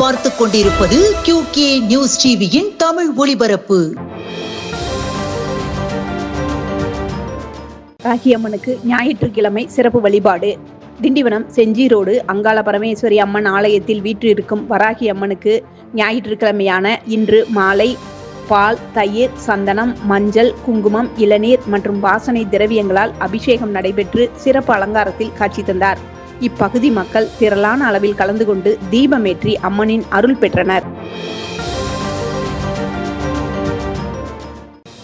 பார்த்துக் கொண்டிருப்பது QK news டிவியின் தமிழ் ஒளிபரப்பு. ராகியம்மனுக்கு ஞாயிற்றுக்கிழமை சிறப்பு வழிபாடு. திண்டிவனம் செஞ்சி ரோடு அங்காள பரமேஸ்வரி அம்மன் ஆலயத்தில் வீற்றிருக்கும் வராகி அம்மனுக்கு ஞாயிற்றுக்கிழமையான இன்று மாலை பால், தயிர், சந்தனம், மஞ்சள், குங்குமம், இளநீர் மற்றும் வாசனை திரவியங்களால் அபிஷேகம் நடைபெற்று சிறப்பு அலங்காரத்தில் காட்சி தந்தார். இப்பகுதி மக்கள் திரளான அளவில் கலந்து கொண்டு தீபமேற்றி அம்மனின் அருள் பெற்றனர்.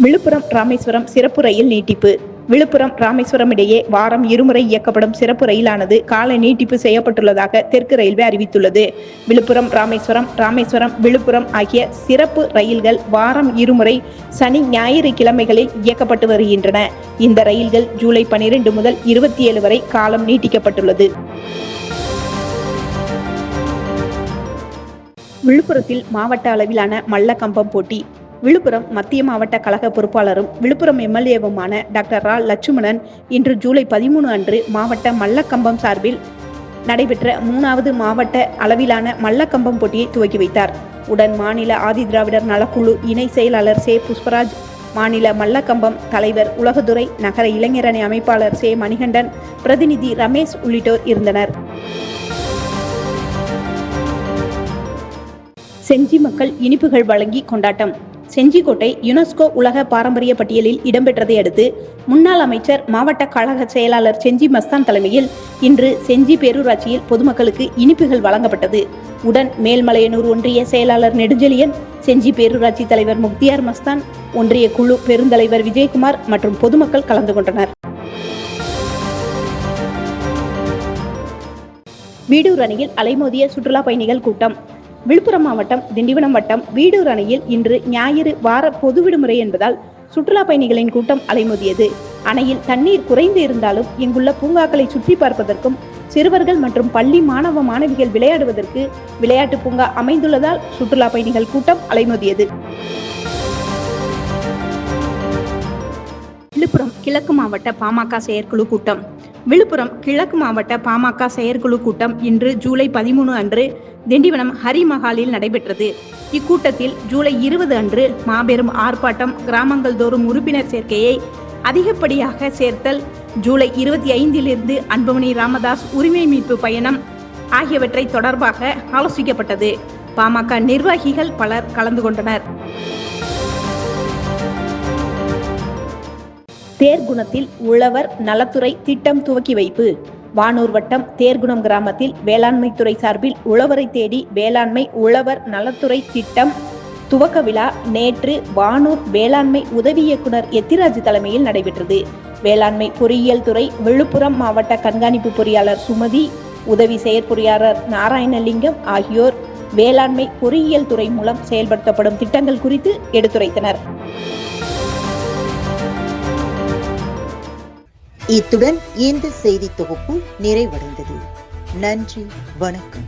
விழுப்புரம் ராமேஸ்வரம் சிறப்பு ரயில் நீட்டிப்பு. விழுப்புரம் ராமேஸ்வரம் இடையே வாரம் இருமுறை இயக்கப்படும் சிறப்பு ரயிலானது கால நீட்டிப்பு செய்யப்பட்டுள்ளதாக தெற்கு ரயில்வே அறிவித்துள்ளது. விழுப்புரம் ராமேஸ்வரம், ராமேஸ்வரம் விழுப்புரம் ஆகிய சிறப்பு ரயில்கள் வாரம் இருமுறை சனி, ஞாயிறு கிழமைகளில் இயக்கப்பட்டு வருகின்றன. இந்த ரயில்கள் ஜூலை 12 முதல் 27 வரை காலம் நீட்டிக்கப்பட்டுள்ளது. விழுப்புரத்தில் மாவட்ட அளவிலான மல்லக்கம்பம் போட்டி. விழுப்புரம் மத்திய மாவட்ட கழக பொறுப்பாளரும் விழுப்புரம் எம்எல்ஏவுமான டாக்டர் ரா. லட்சுமணன் இன்று ஜூலை 13 அன்று மாவட்ட மல்லக்கம்பம் சார்பில் நடைபெற்ற 3வது மாவட்ட அளவிலான மல்லக்கம்பம் போட்டியை துவக்கி வைத்தார். உடன் மாநில ஆதிதிராவிடர் நலக்குழு இணை செயலாளர் சே. புஷ்பராஜ், மாநில மல்லக்கம்பம் தலைவர் உலகதுரை, நகர இளைஞரணி அமைப்பாளர் சே. மணிகண்டன், பிரதிநிதி ரமேஷ் உள்ளிட்டோர் இருந்தனர். செஞ்சி மக்கள் இனிப்புகள் வழங்கி கொண்டாட்டம். செஞ்சிக்கோட்டை யுனெஸ்கோ உலக பாரம்பரிய பட்டியலில் இடம்பெற்றதை அடுத்து முன்னாள் அமைச்சர், மாவட்ட கழக செயலாளர் செஞ்சி மஸ்தான் தலைமையில் இன்று செஞ்சி பேரூராட்சியில் பொதுமக்களுக்கு இனிப்புகள் வழங்கப்பட்டது. உடன் மேல்மலையனூர் ஒன்றிய செயலாளர் நெடுஞ்செழியன், செஞ்சி பேரூராட்சி தலைவர் முக்தியார் மஸ்தான், ஒன்றிய குழு பெருந்தலைவர் விஜயகுமார் மற்றும் பொதுமக்கள் கலந்து கொண்டனர். வீடூர் அணையில் அலைமோதிய சுற்றுலா பயணிகள் கூட்டம். விழுப்புரம் மாவட்டம் திண்டிவனம் வட்டம் வீடூர் அணையில் இன்று ஞாயிறு வார பொது விடுமுறை என்பதால் சுற்றுலா பயணிகளின் கூட்டம் அலைமோதியது. அணையில் தண்ணீர் குறைந்து இருந்தாலும் இங்குள்ள பூங்காக்களை சுற்றி பார்ப்பதற்கும் சிறுவர்கள் மற்றும் பள்ளி மாணவ மாணவிகள் விளையாடுவதற்கு விளையாட்டு பூங்கா அமைந்துள்ளதால் சுற்றுலா பயணிகள் கூட்டம் அலைமோதியது. விழுப்புரம் கிழக்கு மாவட்ட பாமக செயற்குழு கூட்டம். விழுப்புரம் கிழக்கு மாவட்ட பாமக செயற்குழு கூட்டம் இன்று ஜூலை 13 அன்று திண்டிவனம் ஹரிமஹாலில் நடைபெற்றது. இக்கூட்டத்தில் ஜூலை 20 அன்று மாபெரும் ஆர்ப்பாட்டம், கிராமங்கள் தோறும் உறுப்பினர் சேர்க்கையை அதிகப்படியாக சேர்த்தல், ஜூலை 25 அன்புமணி ராமதாஸ் உரிமை மீட்பு பயணம் ஆகியவற்றை தொடர்பாக ஆலோசிக்கப்பட்டது. பாமக நிர்வாகிகள் பலர் கலந்து கொண்டனர். தேர்குணத்தில் உழவர் நலத்துறை திட்டம் துவக்கி வைப்பு. வானூர் வட்டம் தேர்குணம் கிராமத்தில் வேளாண்மைத்துறை சார்பில் உழவரை தேடி வேளாண்மை உழவர் நலத்துறை திட்டம் துவக்க விழா நேற்று வானூர் வேளாண்மை உதவி இயக்குனர் எத்திராஜ் தலைமையில் நடைபெற்றது. வேளாண்மை பொறியியல் துறை விழுப்புரம் மாவட்ட கண்காணிப்பு பொறியாளர் சுமதி, உதவி செயற்பொறியாளர் நாராயணலிங்கம் ஆகியோர் வேளாண்மை பொறியியல் துறை மூலம் செயல்படுத்தப்படும் திட்டங்கள் குறித்து எடுத்துரைத்தனர். இத்துடன் இந்த செய்தி தொகுப்பு நிறைவடைந்தது. நன்றி, வணக்கம்.